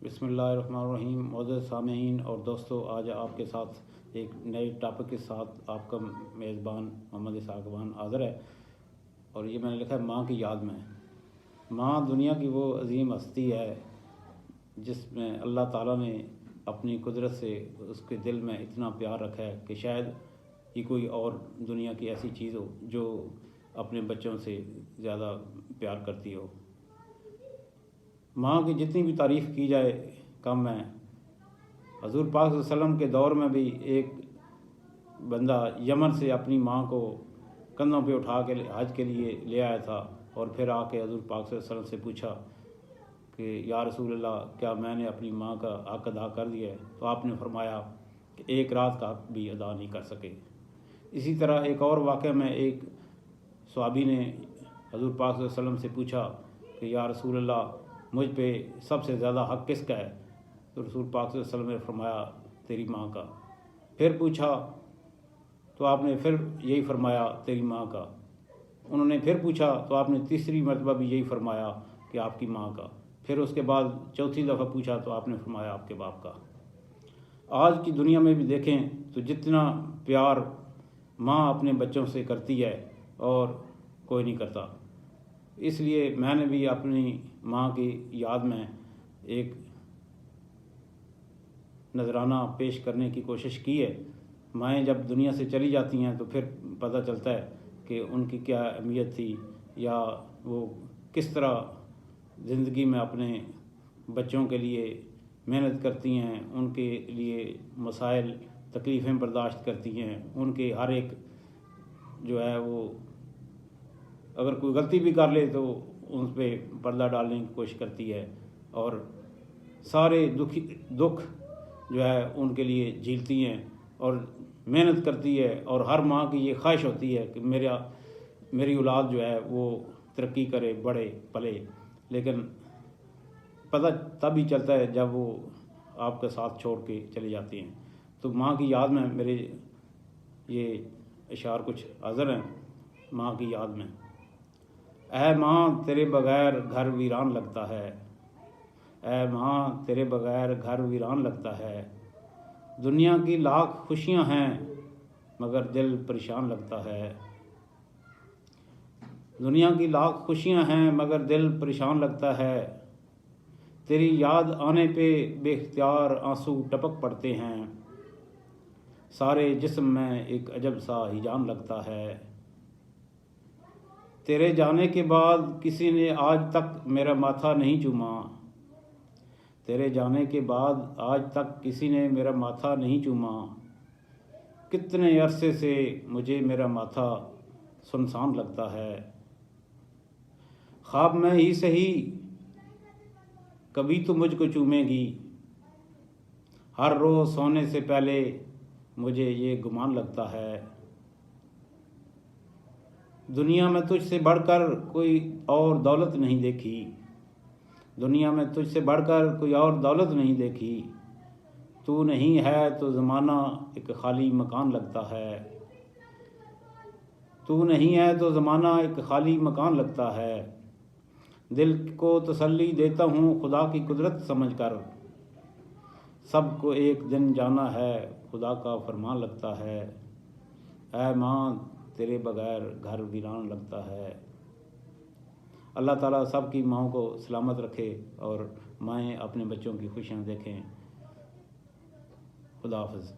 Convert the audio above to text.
बिस्मिल्लाहिर्रहमानिर्रहीम। मोअज़्ज़ज़ सामईन और दोस्तों, आज आप के साथ एक नए टॉपिक के साथ आपका मेज़बान मोहम्मद इसहाक़ अफ़ग़ान हाज़िर है। और ये मैंने लिखा है माँ की याद में। माँ दुनिया की वो अजीम हस्ती है जिसमें अल्लाह ताला ने अपनी कुदरत से उसके दिल में इतना प्यार रखा है कि शायद ही कोई और दुनिया की ऐसी चीज़ हो जो अपने बच्चों से ज़्यादा प्यार करती हो। माँ की जितनी भी तारीफ़ की जाए कम है। हज़ूर पाक सल्लल्लाहु अलैहि वसल्लम के दौर में भी एक बंदा यमन से अपनी माँ को कंधों पे उठा के हज के लिए ले आया था और फिर आके हज़ूर पाक सल्लल्लाहु अलैहि वसल्लम से पूछा कि या रसूल अल्लाह, क्या मैंने अपनी माँ का हक़ अदा कर दिया है? तो आपने फरमाया कि एक रात का हक़ भी अदा नहीं कर सके। इसी तरह एक और वाक़े में एक सहाबी ने हज़ूर पाक सल्लल्लाहु अलैहि वसल्लम से पूछा कि या रसूल अल्लाह, मुझ पे सबसे ज़्यादा हक़ किसका है? तो रसूल पाक सल्लल्लाहु अलैहि वसल्लम ने फरमाया तेरी माँ का। फिर पूछा तो आपने फिर यही फरमाया तेरी माँ का। उन्होंने फिर पूछा तो आपने तीसरी मरतबा भी यही फरमाया कि आपकी माँ का। फिर उसके बाद चौथी दफ़ा पूछा तो आपने फरमाया आपके बाप का। आज की दुनिया में भी देखें तो जितना प्यार माँ अपने बच्चों से करती है और कोई नहीं करता। इसलिए मैंने भी अपनी माँ की याद में एक नज़राना पेश करने की कोशिश की है। माएँ जब दुनिया से चली जाती हैं तो फिर पता चलता है कि उनकी क्या अहमियत थी या वो किस तरह ज़िंदगी में अपने बच्चों के लिए मेहनत करती हैं, उनके लिए मसाइल तकलीफ़ें बर्दाश्त करती हैं। उनके हर एक जो है वो अगर कोई गलती भी कर ले तो उस पर पर्दा डालने की कोशिश करती है और सारे दुख जो है उनके लिए झेलती हैं और मेहनत करती है। और हर माँ की ये ख्वाहिश होती है कि मेरी औलाद जो है वो तरक्की करे, बढ़े, पले। लेकिन पता तब ही चलता है जब वो आपका साथ छोड़ के चले जाती हैं। तो माँ की याद में मेरे ये इशार कुछ हाज़िर हैं माँ की याद में। ऐ माँ तेरे बग़ैर घर वीरान लगता है, ऐ माँ तेरे बग़ैर घर वीरान लगता है। दुनिया की लाख खुशियाँ हैं मगर दिल परेशान लगता है। दुनिया की लाख खुशियाँ हैं मगर दिल परेशान लगता है। तेरी याद आने पे बेख्तियार आंसू टपक पड़ते हैं। सारे जिस्म में एक अजब सा हिजान लगता है। तेरे जाने के बाद किसी ने आज तक मेरा माथा नहीं चूमा। तेरे जाने के बाद आज तक किसी ने मेरा माथा नहीं चूमा। कितने अरसे से मुझे मेरा माथा सुनसान लगता है। ख्वाब में ही सही कभी तो मुझको चूमेगी। हर रोज़ सोने से पहले मुझे ये गुमान लगता है। दुनिया में तुझसे बढ़कर कोई और दौलत नहीं देखी। दुनिया में तुझसे बढ़कर कोई और दौलत नहीं देखी। तू नहीं है तो ज़माना एक खाली मकान लगता है। तू नहीं है तो ज़माना एक खाली मकान लगता है। दिल को तसल्ली देता हूँ खुदा की कुदरत समझकर। सबको एक दिन जाना है खुदा का फरमान लगता है। ऐ माँ तेरे बग़ैर घर वीरान लगता है। अल्लाह ताला सब की माँओं को सलामत रखे और माएँ अपने बच्चों की खुशियाँ देखें। खुदा हाफ़िज़।